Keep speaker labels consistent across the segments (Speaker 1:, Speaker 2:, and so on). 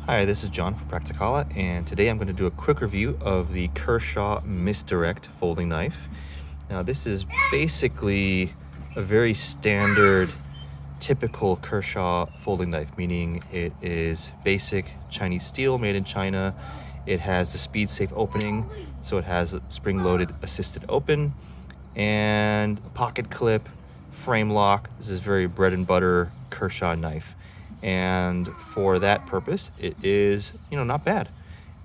Speaker 1: Hi, this is John from Prakticala, and today I'm going to do a quick review of the Kershaw Misdirect folding knife. Now, this is basically a very standard, typical Kershaw folding knife, meaning it is basic Chinese steel made in China. It has the speed safe opening, so it has a spring-loaded assisted open and a pocket clip, frame lock. This is very bread and butter Kershaw knife. And for that purpose, it is, not bad.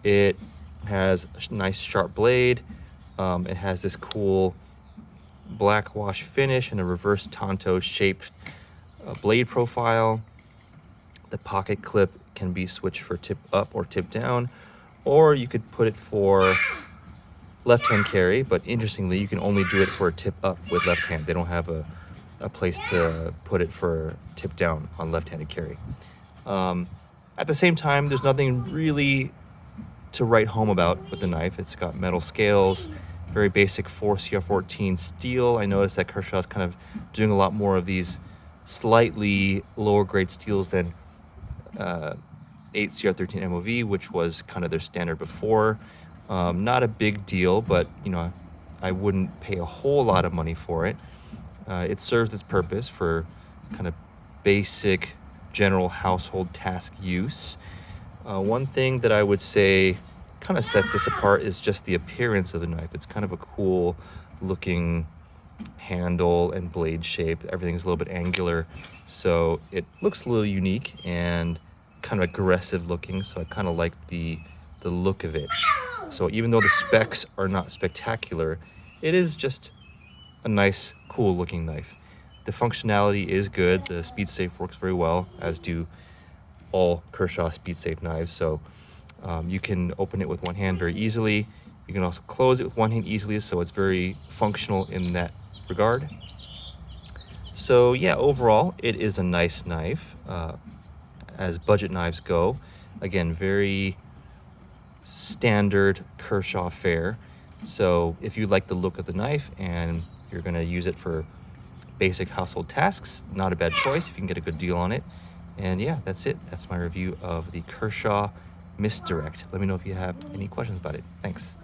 Speaker 1: It has a nice sharp blade. It has this cool black wash finish and a reverse tanto shaped blade profile. The pocket clip can be switched for tip up or tip down, or you could put it for left-hand carry, but interestingly, you can only do it for a tip up with left hand. They don't have a place to put it for tip down on left-handed carry. At the same time, there's nothing really to write home about with the knife. It's got metal scales, very basic 4CR14 steel. I noticed that Kershaw is kind of doing a lot more of these slightly lower grade steels than 8CR13 MOV, which was kind of their standard before. Not a big deal, but I wouldn't pay a whole lot of money for it. It serves its purpose for kind of basic general household task use. One thing that I would say kind of sets this apart is just the appearance of the knife. It's kind of a cool looking handle and blade shape. Everything's a little bit angular, so it looks a little unique and kind of aggressive looking, so I kind of like the look of it. So even though the specs are not spectacular, it is just a nice, cool looking knife. The functionality is good. The speed safe works very well, as do all Kershaw speed safe knives. So you can open it with one hand very easily. You can also close it with one hand easily, so it's very functional in that regard. So yeah, overall, it is a nice knife as budget knives go. Again, very standard Kershaw fare. So if you like the look of the knife and you're going to use it for basic household tasks, not a bad choice if you can get a good deal on it. And yeah, that's it. That's my review of the Kershaw Misdirect. Let me know if you have any questions about it. Thanks.